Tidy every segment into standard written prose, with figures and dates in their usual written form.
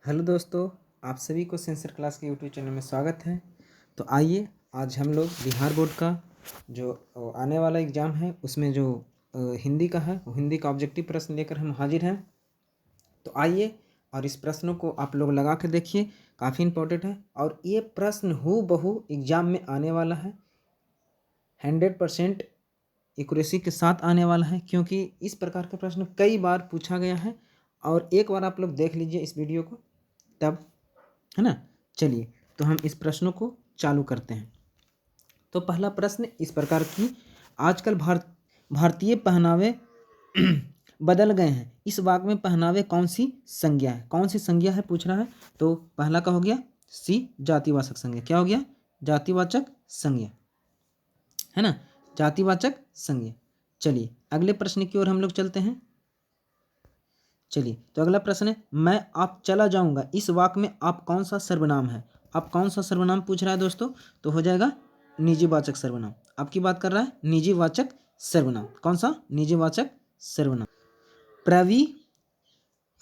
Hello दोस्तों, आप सभी को सेंसर क्लास के यूट्यूब चैनल में स्वागत है। तो आइए आज हम लोग बिहार बोर्ड का जो आने वाला एग्ज़ाम है उसमें जो हिंदी का है वो हिंदी का ऑब्जेक्टिव प्रश्न लेकर हम हाजिर हैं। तो आइए और इस प्रश्नों को आप लोग लगा के देखिए, काफ़ी इम्पोर्टेंट है और ये प्रश्न हूबहू एग्ज़ाम में आने वाला है। 100% एक्यूरेसी के साथ आने वाला है, क्योंकि इस प्रकार का प्रश्न कई बार पूछा गया है। और एक बार आप लोग देख लीजिए इस वीडियो को, तब है ना। चलिए तो हम इस प्रश्नों को चालू करते हैं। तो पहला प्रश्न इस प्रकार की, आजकल भारतीय पहनावे बदल गए हैं, इस वाक्य में पहनावे कौन सी संज्ञा है, कौन सी संज्ञा है पूछ रहा है। तो पहला का हो गया सी, जातिवाचक संज्ञा। क्या हो गया? जातिवाचक संज्ञा, है ना, जातिवाचक संज्ञा। चलिए अगले प्रश्न की ओर हम लोग चलते हैं। चलिए तो अगला प्रश्न है, मैं आप चला जाऊंगा, इस वाक्य में आप कौन सा सर्वनाम है। आप कौन सा सर्वनाम पूछ रहा है दोस्तों? तो हो जाएगा निजीवाचक सर्वनाम। आपकी बात कर रहा है निजीवाचक सर्वनाम। कौन सा? निजीवाचक सर्वनाम। प्रवि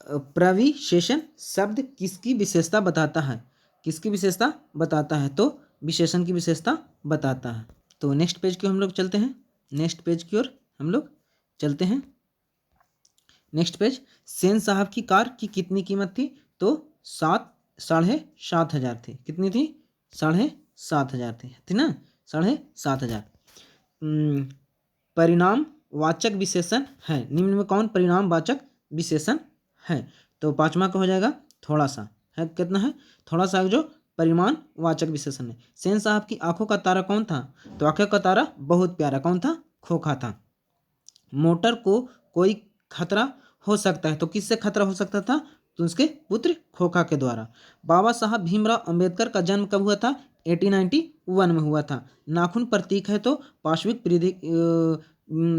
प्रविशेषण शब्द किसकी विशेषता बताता है? किसकी विशेषता बताता है? तो विशेषण की विशेषता बताता है। तो नेक्स्ट पेज की ओर हम लोग चलते हैं। नेक्स्ट पेज की ओर हम लोग चलते हैं। नेक्स्ट पेज, सेन साहब की कार की कितनी कीमत थी? तो 7,500 थी। कितनी थी? 7,500 थी ना, 7,500। परिणाम वाचक विशेषण है, निम्न में कौन परिणाम वाचक विशेषण है? तो पांचवा का हो जाएगा थोड़ा सा, है कितना है? थोड़ा सा जो परिमाण वाचक विशेषण है। सेन साहब की आंखों का तारा कौन था? तो आंखों का तारा बहुत प्यारा कौन था? खोखा था। मोटर को कोई खतरा हो सकता है, तो किससे खतरा हो सकता था? तो उसके पुत्र खोखा के द्वारा। बाबा साहब भीमराव अंबेडकर का जन्म कब हुआ था? 1891 में हुआ था। नाखून प्रतीक है, तो पार्श्विक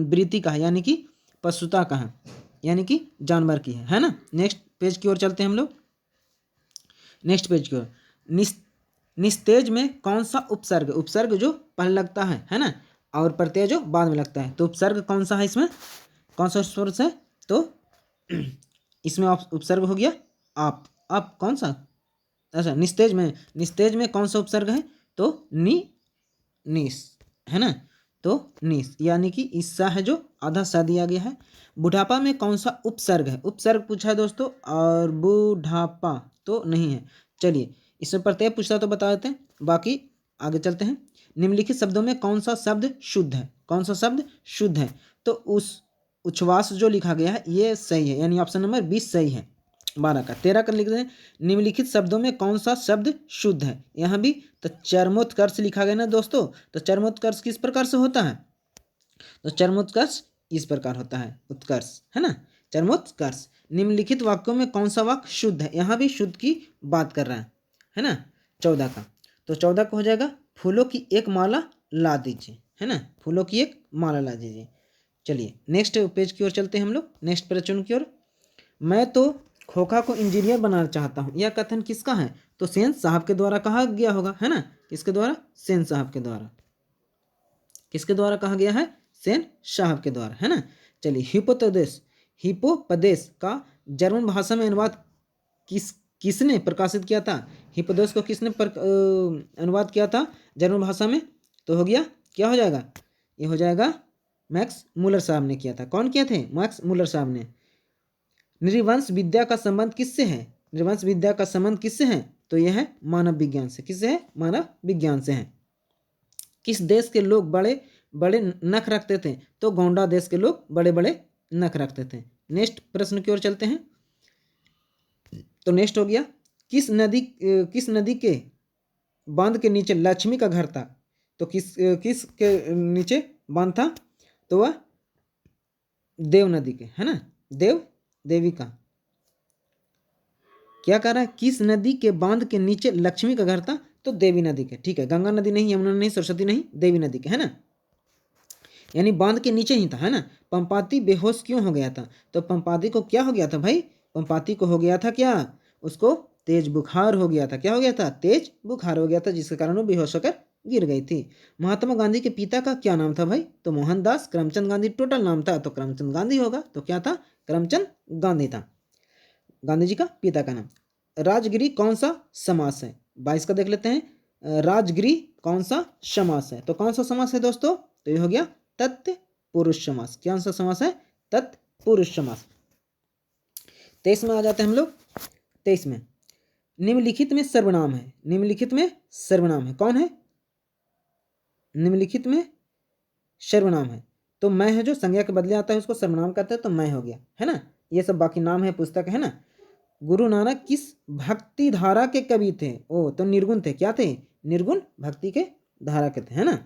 वृत्ति का है, यानी कि पशुता का है, यानी कि जानवर की है ना। नेक्स्ट पेज की ओर चलते हैं हम लोग। नेक्स्ट पेज की ओर, निस्तेज में कौन सा उपसर्ग? उपसर्ग जो पहले लगता है ना, और प्रत्यय जो बाद में लगता है। तो उपसर्ग कौन सा है इसमें? कौन सा उपसर्ग है? तो इसमें उपसर्ग हो गया आप कौन सा? अच्छा, निस्तेज में कौन सा उपसर्ग है? तो निस, है ना। तो निस यानी कि ईसा है जो आधा सा दिया गया है। बुढ़ापा में कौन सा उपसर्ग है? उपसर्ग पूछा है दोस्तों, और बुढ़ापा तो नहीं है। चलिए इसमें प्रत्यय पूछता तो बता देते हैं, बाकी आगे चलते हैं। निम्नलिखित शब्दों में कौन सा शब्द शुद्ध है? कौन सा शब्द शुद्ध है? तो उस उच्छ्वास जो लिखा गया है ये सही है, यानी ऑप्शन नंबर 20 सही है। 12 का 13 का लिख रहे हैं, निम्नलिखित शब्दों में कौन सा शब्द शुद्ध है? यहाँ भी तो चरमोत्कर्ष लिखा गया ना दोस्तों। तो चरमोत्कर्ष किस प्रकार से होता है? तो चरमोत्कर्ष इस प्रकार होता है, उत्कर्ष, है ना, चरमोत्कर्ष। निम्नलिखित वाक्यों में कौन सा वाक्य शुद्ध है? यहाँ भी शुद्ध की बात कर रहा है ना। 14 का, तो 14 का हो जाएगा, फूलों की एक माला ला दीजिए, है ना, फूलों की एक माला ला दीजिए। चलिए नेक्स्ट पेज की ओर चलते हैं हम लोग, नेक्स्ट प्रश्न की ओर। मैं तो खोखा को इंजीनियर बनाना चाहता हूँ, यह कथन किसका है? तो सेन साहब के द्वारा कहा गया होगा, है ना। किसके द्वारा? सेन साहब के द्वारा। किसके द्वारा कहा गया है? सेन साहब के द्वारा, है ना। चलिए हिपोपदेश का जर्मन भाषा में अनुवाद किसने प्रकाशित किया था? हिपोपदेश को किसने अनुवाद किया था जर्मन भाषा में? तो हो गया, क्या हो जाएगा? ये हो जाएगा मैक्स मूलर साहब ने किया था। कौन किए थे? मैक्स मूलर साहब ने। नृवंश विद्या का संबंध किससे है? नृवंश विद्या का संबंध किससे है? तो यह है मानव विज्ञान से। किससे है? मानव विज्ञान से है। किस देश के लोग बड़े बड़े नख रखते थे? तो गोंडा देश के लोग बड़े बड़े नख रखते थे। नेक्स्ट प्रश्न की ओर चलते हैं। तो नेक्स्ट हो गया, किस नदी के बांध के नीचे लक्ष्मी का घर था? तो किस के नीचे बांध था? तो वह देव नदी के, है ना, देवी का। क्या कह रहा है? किस नदी के बांध के नीचे लक्ष्मी का घर था? तो देवी नदी के, ठीक है, गंगा नदी नहीं, यमुना नहीं, सरस्वती नहीं, देवी नदी के, है ना, यानी बांध के नीचे ही था, है ना। पंपाती बेहोश क्यों हो गया था? तो पंपाती को क्या हो गया था भाई? पंपाती को हो गया था क्या? उसको तेज बुखार हो गया था। क्या हो गया था? तेज बुखार हो गया था, जिसके कारण वो बेहोश होकर गिर गई थी। महात्मा गांधी के पिता का क्या नाम था भाई? तो मोहनदास करमचंद गांधी टोटल नाम था, तो करमचंद गांधी होगा। तो क्या था? करमचंद गांधी था गांधी जी का पिता का नाम। राजगिरी कौन सा समास है? 22 का देख लेते हैं। राजगिरी कौन सा समास है? तो कौन सा समास है दोस्तों? तो ये हो गया तत्पुरुष समास। कौन सा समास है? तत्पुरुष समास। 23 में आ जाते हैं हम लोग। 23 में निम्नलिखित में सर्वनाम है। निम्नलिखित में सर्वनाम है, कौन है? निम्नलिखित में सर्वनाम है तो मैं है, जो संज्ञा के बदले आता है उसको सर्वनाम कहते हैं, तो मैं हो गया, है ना। ये सब बाकी नाम है, पुस्तक है ना। गुरु नानक किस भक्ति धारा के कवि थे? ओ, तो निर्गुण थे। क्या थे? निर्गुण भक्ति के धारा के थे, है ना।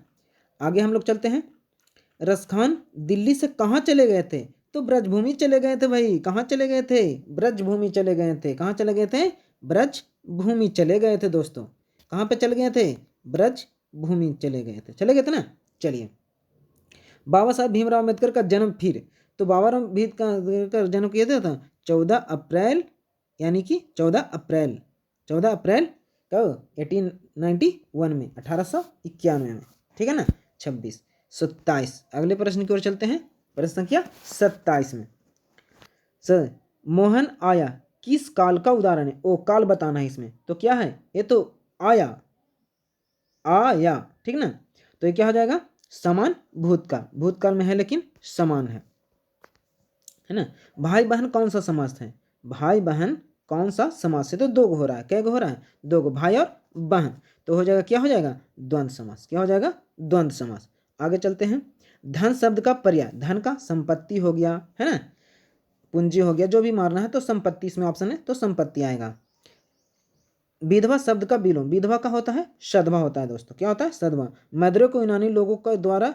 आगे हम लोग चलते हैं। रसखान दिल्ली से कहाँ चले गए थे? तो ब्रजभूमि चले गए थे भाई। कहाँ चले गए थे? ब्रजभूमि चले गए थे। कहाँ चले गए थे? ब्रजभूमि चले गए थे दोस्तों। कहाँ पे चले गए थे? ब्रजभूमि चले गए थे। चले गए थे ना। चलिए, बाबा साहब भीमराव अम्बेडकर का जन्म फिर, तो बाबा राव अम्बेडकर का जन्म किया था 14 अप्रैल, यानी कि 14 अप्रैल कब? 1891 में, 1891 में, ठीक है ना। 26, 27। अगले प्रश्न की ओर चलते हैं। प्रश्न संख्या 27 में सर, मोहन आया किस काल का उदाहरण है? ओ, काल बताना है इसमें, तो क्या है? ये तो आया, ठीक ना। तो ये क्या हो जाएगा? समान भूतकाल। भूतकाल में है लेकिन समान है ना। भाई बहन कौन सा समास है? भाई बहन कौन सा समास है? तो दो हो रहा है। क्या हो रहा है? दो गो, भाई और बहन। तो हो जाएगा, क्या हो जाएगा? द्वंद्व समास। क्या हो जाएगा? द्वंद्व समास। आगे चलते हैं। धन शब्द का पर्याय, धन का संपत्ति हो गया, है ना, पूंजी हो गया, जो भी मारना है तो संपत्ति इसमें ऑप्शन है, तो संपत्ति आएगा। विधवा शब्द का विलोम, विधवा का होता है सधवा होता है दोस्तों। क्या होता है? सधवा। मदरे को यूनानी लोगों के द्वारा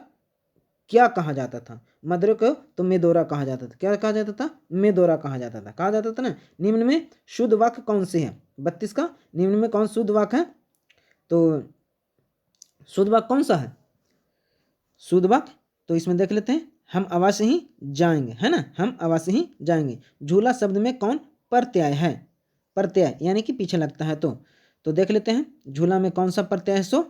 क्या कहा जाता था? मदरे को तो मेदोरा कहा जाता था। क्या कहा जाता था? मेदोरा कहा जाता था। कहा जाता था ना। निम्न में शुद्ध वाक्य कौन से है? 32 का निम्न में कौन शुद्ध वाक्य है? तो शुद्ध वाक्य कौन सा है? शुद्ध वाक्य तो इसमें देख लेते हैं। हम अवश्य ही जाएंगे, है ना, हम अवश्य ही जाएंगे। झूला शब्द में कौन प्रत्यय है? प्रत्यय यानी कि पीछे लगता है, तो देख लेते हैं। झूला में कौन सा प्रत्यय है?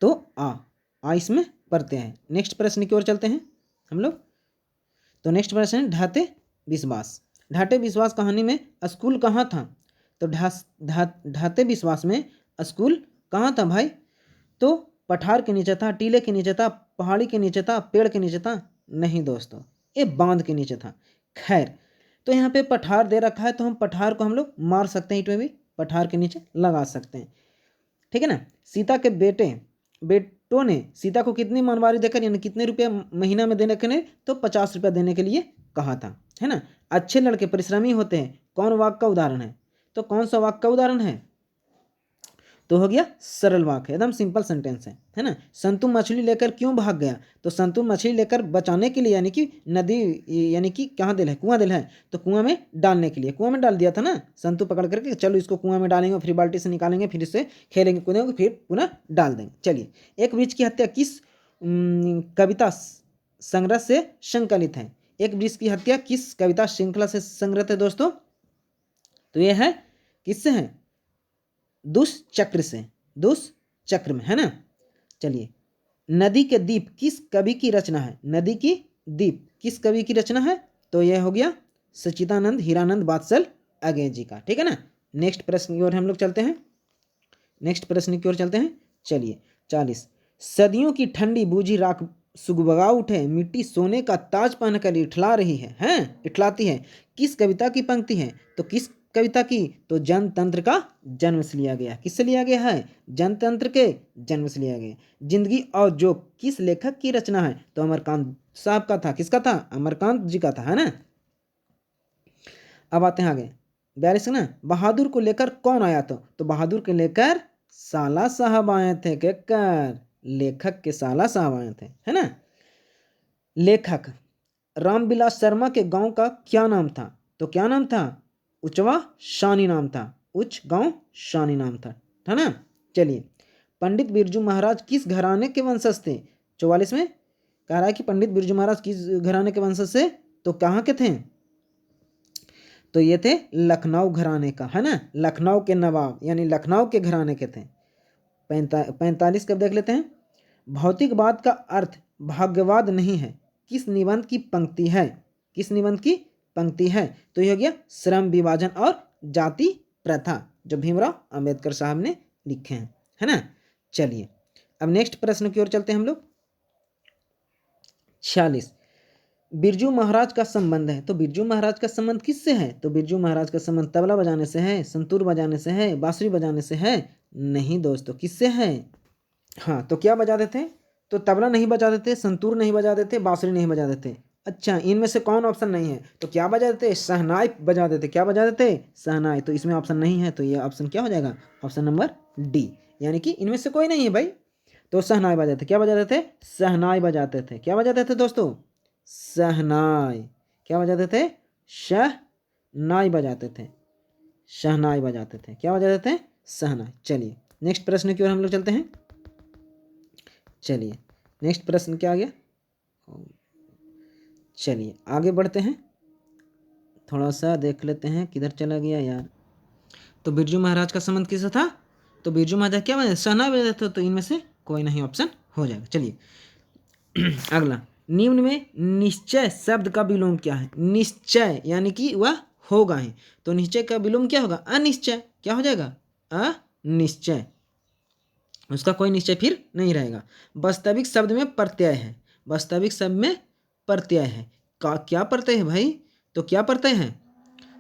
तो आ इसमें प्रत्यय है। नेक्स्ट प्रश्न की ओर चलते हैं हम लोग। तो नेक्स्ट प्रश्न है ढाते विश्वास। ढाटे विश्वास कहानी में स्कूल कहाँ था? तो ढाते विश्वास में स्कूल कहाँ था भाई? तो पठार के नीचे था, टीले के नीचे था, पहाड़ी के नीचे था, पेड़ के नीचे था? नहीं दोस्तों, ये बांध के नीचे था। खैर, तो यहाँ पे पठार दे रखा है, तो हम पठार को हम लोग मार सकते हैं, ईंट में भी पठार के नीचे लगा सकते हैं, ठीक है ना। सीता के बेटों ने सीता को कितनी मनमारी देकर, यानी कितने रुपये महीना में देने के लिए? तो 50 रुपया देने के लिए कहा था, है ना। अच्छे लड़के परिश्रमी होते हैं, कौन वाक्य का उदाहरण है? तो कौन सा वाक्य का उदाहरण है? तो हो गया सरल वाक्य, एकदम सिंपल सेंटेंस है ना। संतु मछली लेकर क्यों भाग गया? तो संतु मछली लेकर बचाने के लिए, यानी कि नदी, यानी कि कहाँ दिल है? कुआं दिल है, तो कुआं में डालने के लिए। कुआं में डाल दिया था ना संतु पकड़ करके, चलो इसको कुआं में डालेंगे, फिर बाल्टी से निकालेंगे, फिर इससे खेलेंगे कूदेंगे, फिर पुनः डाल देंगे। चलिए, एक वृक्ष की हत्या किस कविता संग्रह से संकलित है? एक वृक्ष की हत्या किस कविता श्रृंखला से संग्रहित है दोस्तों? तो यह है किससे है? दुष्चक्र से, दुष्चक्र में, है ना। चलिए, नदी के दीप किस कवि की रचना है? नदी की दीप किस कवि की रचना है? तो यह हो गया सच्चिदानंद हीरानंद वात्सल अगेन जी का, ठीक है ना। नेक्स्ट प्रश्न की ओर हम लोग चलते हैं। नेक्स्ट प्रश्न की ओर चलते हैं। चलिए, 40। सदियों की ठंडी बूझी राख सुगबगा उठे, मिट्टी सोने का ताज पहनकर इठला रही है, हैं, इठलाती है। किस कविता की पंक्ति है? तो किस कविता की? तो जनतंत्र का जन्म से लिया गया। किससे लिया गया है? जनतंत्र के जन्म से लिया गया। जिंदगी और जोक किस लेखक की रचना है? तो अमरकांत साहब का था। किसका था? अमरकांत जी का था, है ना। अब आते हैं आगे 42 ना। बहादुर को लेकर कौन आया था? तो बहादुर को लेकर साला साहब आए थे। क्या कर? लेखक के साला साहब आए थे, है ना। लेखक रामविलास शर्मा के गांव का क्या नाम था? तो क्या नाम था? उचवा शानी नाम था। उच गांव शानी नाम था, है ना। चलिए, पंडित बिरजू महाराज किस घराने के वंशज थे? 44 में कह रहा है कि पंडित बिरजू महाराज किस घराने के वंशज से? तो कहाँ के थे? तो ये थे लखनऊ घराने का, है ना। लखनऊ के नवाब, यानी लखनऊ के घराने के थे। 45 कब देख लेते हैं। भौतिकवाद का अर्थ भाग्यवाद नहीं है, किस निबंध की पंक्ति है? किस निबंध की पंक्ति है? तो ये हो गया श्रम विभाजन और जाति प्रथा, जो भीमराव अंबेडकर साहब ने लिखे हैं, है ना। चलिए अब नेक्स्ट प्रश्न की ओर चलते हैं हम लोग। 46, बिरजू महाराज का संबंध है। तो बिरजू महाराज का संबंध किससे है? तो बिरजू महाराज का संबंध तबला बजाने से है, संतूर बजाने से है, बांसुरी बजाने से है? नहीं दोस्तों, किससे है? हाँ, तो क्या बजाते थे? तो तबला नहीं बजाते थे, संतूर नहीं बजाते थे, बांसुरी नहीं बजाते थे। अच्छा, इनमें से कौन ऑप्शन नहीं है? तो क्या बजाते थे? शहनाई बजाते थे। क्या बजाते थे? शहनाई। तो इसमें ऑप्शन नहीं है, तो ये ऑप्शन क्या हो जाएगा? ऑप्शन नंबर डी, यानी कि इनमें से कोई नहीं है भाई। तो शहनाई बजाते थे। क्या बजाते थे? शहनाई बजाते थे। क्या बजाते थे दोस्तों? शहनाई। क्या बजाते थे? शहनाई बजाते थे। शहनाई बजाते थे। क्या बजाते थे? शहनाई। चलिए नेक्स्ट प्रश्न की ओर हम लोग चलते हैं। चलिए नेक्स्ट प्रश्न क्या आ गया? चलिए आगे बढ़ते हैं, थोड़ा सा देख लेते हैं किधर चला गया यार। तो बिरजू महाराज का संबंध किससे था? तो बिरजू महाराज क्या बजाते? शहनाई बजाते थे। तो इनमें से कोई नहीं ऑप्शन हो जाएगा। चलिए अगला, निम्न में निश्चय शब्द का विलोम क्या है? निश्चय यानी कि वह होगा ही, तो निश्चय का विलोम क्या होगा? अनिश्चय। क्या हो जाएगा? अनिश्चय। उसका कोई निश्चय फिर नहीं रहेगा। वास्तविक शब्द में प्रत्यय है। वास्तविक शब्द में प्रत्यय है। क्या प्रत्यय है भाई? तो क्या प्रत्यय है?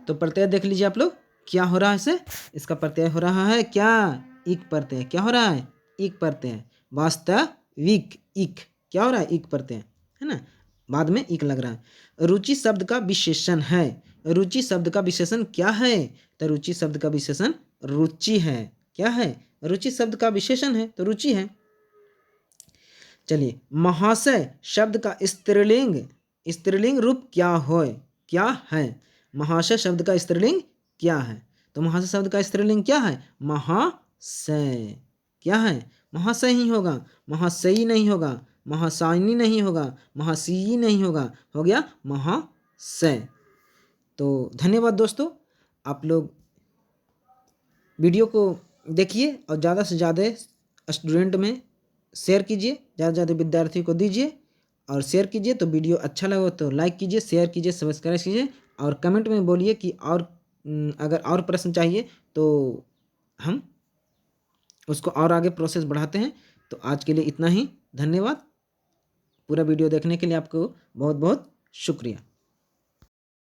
तो प्रत्यय देख लीजिए आप लोग, क्या हो रहा है इसे? इसका प्रत्यय हो रहा है क्या? इक प्रत्यय। क्या हो रहा है? इक प्रत्यय। वास्तविक इक क्या हो रहा है? इक प्रत्यय, है ना, बाद में इक लग रहा है। रुचि शब्द का विशेषण है। रुचि शब्द का विशेषण क्या है? तो रुचि शब्द का विशेषण रुचि है। क्या है? रुचि शब्द का विशेषण है, तो रुचि है। चलिए, महाशय शब्द का स्त्रीलिंग रूप क्या हो? क्या है? महाशय शब्द का स्त्रीलिंग क्या है? तो महाशय शब्द का स्त्रीलिंग क्या है? महाशय। क्या है? महाशय ही होगा, महाशयी नहीं होगा, महासायनी नहीं होगा, महासीयी नहीं होगा, हो गया महाशय। तो धन्यवाद दोस्तों, आप लोग वीडियो को देखिए और ज़्यादा से ज़्यादा स्टूडेंट में शेयर कीजिए, ज़्यादा से ज़्यादा विद्यार्थी को दीजिए और शेयर कीजिए। तो वीडियो अच्छा लगा तो लाइक कीजिए, शेयर कीजिए, सब्सक्राइब कीजिए और कमेंट में बोलिए कि और अगर और प्रश्न चाहिए तो हम उसको और आगे प्रोसेस बढ़ाते हैं। तो आज के लिए इतना ही, धन्यवाद। पूरा वीडियो देखने के लिए आपको बहुत बहुत शुक्रिया।